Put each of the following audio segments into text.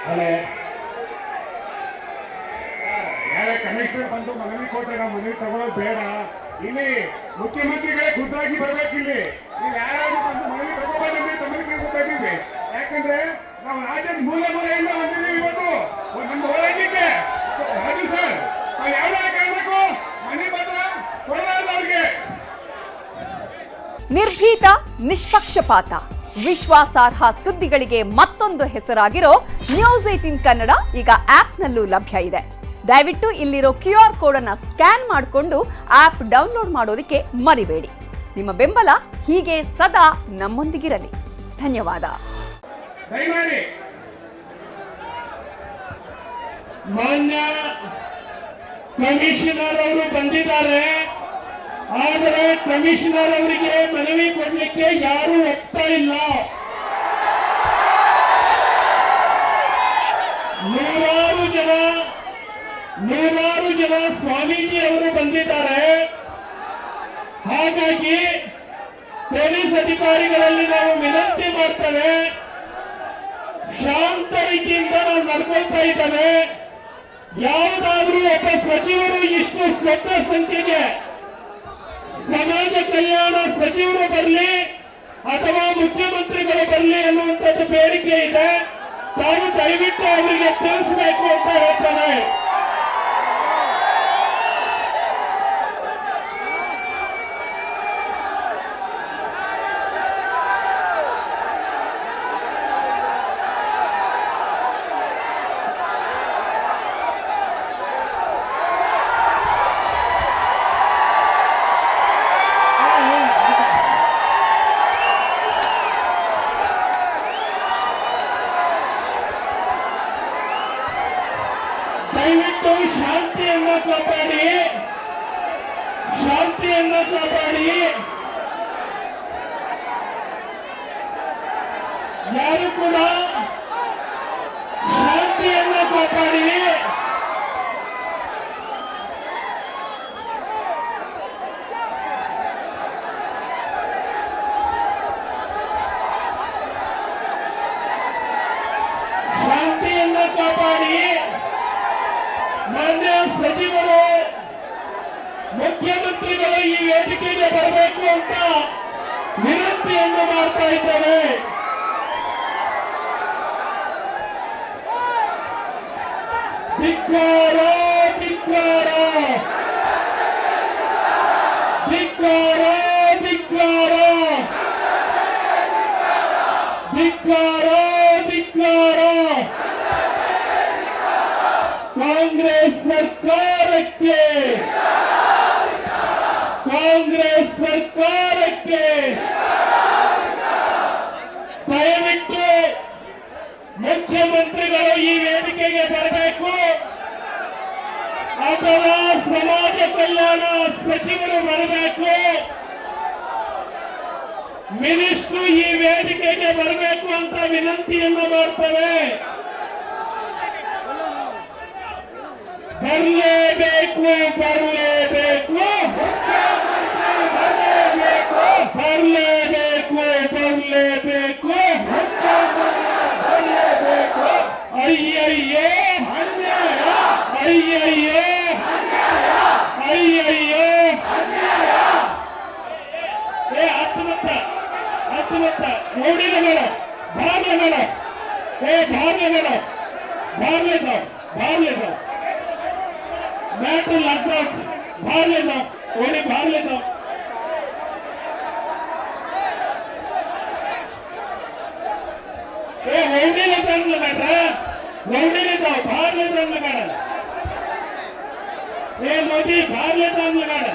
ಯಾರೇ ಕಮಿಷನರ್ ಬಂದು ಮನವಿ ಕೊಟ್ಟರೆ ನಾವು ಮನವಿ ತಗೊಳ್ಳೋದು ಬೇಡ. ಇಲ್ಲಿ ಮುಖ್ಯಮಂತ್ರಿಗಳೇ ಖುದ್ದಾಗಿ ಬರ್ಬೇಕಿಲ್ಲಿ. ನೀವು ಯಾರಾದ್ರೂ ಬಂದು ಮನವಿ ತಗೋಬೇಕಂದ್ರೆ ತಮಿಳಿಗೆ ಗೊತ್ತಾಗಿದ್ವಿ. ಯಾಕಂದ್ರೆ ನಾವು ರಾಜ್ಯದ ಮೂಲೆ ಮೂಲೆಯಿಂದ ಬಂದಿದ್ದೀವಿ ಇವತ್ತು ನಮ್ದು ಒಳಗಿದ್ದೆ. ರಾಜು ಸರ್ ನಾವು ಯಾವ್ದಾರ ಕೇಳಬೇಕು ಮನೆ ಪತ್ರ ಕೊಡಲಾರ್ದು ಅವ್ರಿಗೆ. ನಿರ್ಭೀತ, ನಿಷ್ಪಕ್ಷಪಾತ, ವಿಶ್ವಾಸಾರ್ಹ ಸುದ್ದಿಗಳಿಗೆ ಮತ್ತೊಂದು ಹೆಸರಾಗಿರೋ ನ್ಯೂಸ್ 18 ಕನ್ನಡ ಈಗ ಆಪ್ನಲ್ಲೂ ಲಭ್ಯ ಇದೆ. ದಯವಿಟ್ಟು ಇಲ್ಲಿರೋ QR ಕೋಡ್ ಅನ್ನ ಸ್ಕ್ಯಾನ್ ಮಾಡಿಕೊಂಡು ಆಪ್ ಡೌನ್ಲೋಡ್ ಮಾಡೋದಕ್ಕೆ ಮರಿಬೇಡಿ. ನಿಮ್ಮ ಬೆಂಬಲ ಹೀಗೆ ಸದಾ ನಮ್ಮೊಂದಿಗಿರಲಿ. ಧನ್ಯವಾದ. ಮಾನ್ಯ ಕಮಿಷನರ್ ಅವರು ಬಂದಿದ್ದಾರೆ. ಆದರೆ ಕಮಿಷನರ್ ಅವರಿಗೆ ಮನವಿ ಕೊಡಲಿಕ್ಕೆ ಯಾರೂ ಒಪ್ತಾ ಇಲ್ಲ. ನೂರಾರು ಜನ ಸ್ವಾಮೀಜಿ ಅವರು ಬಂದಿದ್ದಾರೆ. ಹಾಗಾಗಿ ಪೊಲೀಸ್ ಅಧಿಕಾರಿಗಳಲ್ಲಿ ನಾವು ವಿನಂತಿ ಮಾಡ್ತೇವೆ, ಶಾಂತ ರೀತಿಯಿಂದ ನಾವು ನಡ್ಕೊಳ್ತಾ ಇದ್ದೇವೆ. ಯಾವುದಾದ್ರೂ ಒಬ್ಬ ಸಚಿವರು ಇಷ್ಟು ದೊಡ್ಡ ಸಂಖ್ಯೆಗೆ ಸಮಾಜ ಕಲ್ಯಾಣ ಸಚಿವರು ಬರಲಿ ಅಥವಾ ಮುಖ್ಯಮಂತ್ರಿಗಳು ಬರಲಿ ಅನ್ನುವಂಥದ್ದು ಬೇಡಿಕೆ ಇದೆ. ತಾವು ದಯವಿಟ್ಟು ಅವರಿಗೆ ತಿಳಿಸಬೇಕು ಅಂತ ಹೇಳ್ತಾರೆ. ದಯವಿಟ್ಟು ಶಾಂತಿಯನ್ನು ಕಾಪಾಡಿ. ಯಾರು ಕೂಡ ಶಾಂತಿಯನ್ನು ಕಾಪಾಡಿ. ಶಾಂತಿಯನ್ನು ಕಾಪಾಡಿ. ಮಾನ್ಯ ಸಚಿವರು, ಮುಖ್ಯಮಂತ್ರಿಗಳು ಈ ವೇದಿಕೆಗೆ ಬರಬೇಕು ಅಂತ ವಿನಂತಿಯನ್ನು ಮಾಡ್ತಾ ಇದ್ದೇವೆ. ಧಿಕ್ಕಾರ, ಧಿಕ್ಕಾರ, ಧಿಕ್ಕಾರ, ಧಿಕ್ಕಾರ, ಧಿಕ್ಕಾರ, ಧಿಕ್ಕಾರ. ಕಾಂಗ್ರೆಸ್ ಸರ್ಕಾರಕ್ಕೆ ದಯವಿಟ್ಟು ಮುಖ್ಯಮಂತ್ರಿಗಳು ಈ ವೇದಿಕೆಗೆ ಬರಬೇಕು ಅಥವಾ ಸಮಾಜ ಕಲ್ಯಾಣ ಸಚಿವರು ಬರಬೇಕು. ಮಿನಿಸ್ಟ್ರು ಈ ವೇದಿಕೆಗೆ ಬರಬೇಕು ಅಂತ ವಿನಂತಿಯನ್ನು ಮಾಡ್ತೇವೆ. ಬರಲೇಬೇಕು. ಅಯ್ಯಯ್ಯೋ, ನೋಡಿದ ಮೇಡ भारले जाओ मैटर लगभग भारले जाओ ओडी भारले जाओ ए होडी ले जाओ मैटर होडी ले जाओ भारले जाओ मैटर ए मोदी भारले जाओ मैटर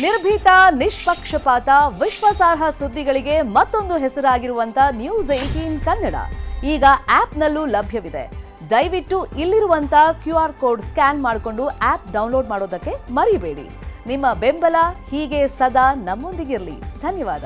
ನಿರ್ಭೀತ ನಿಷ್ಪಕ್ಷಪಾತ ವಿಶ್ವಾಸಾರ್ಹ ಸುದ್ದಿಗಳಿಗೆ ಮತ್ತೊಂದು ಹೆಸರಾಗಿರುವಂತ ನ್ಯೂಸ್ 18 ಕನ್ನಡ ಈಗ ಆಪ್ನಲ್ಲೂ ಲಭ್ಯವಿದೆ. ದಯವಿಟ್ಟು ಇಲ್ಲಿರುವಂತ QR ಕೋಡ್ ಸ್ಕ್ಯಾನ್ ಮಾಡಿಕೊಂಡು ಆಪ್ ಡೌನ್ಲೋಡ್ ಮಾಡೋದಕ್ಕೆ ಮರಿಬೇಡಿ. ನಿಮ್ಮ ಬೆಂಬಲ ಹೀಗೆ ಸದಾ ನಮ್ಮೊಂದಿಗಿರಲಿ. ಧನ್ಯವಾದ.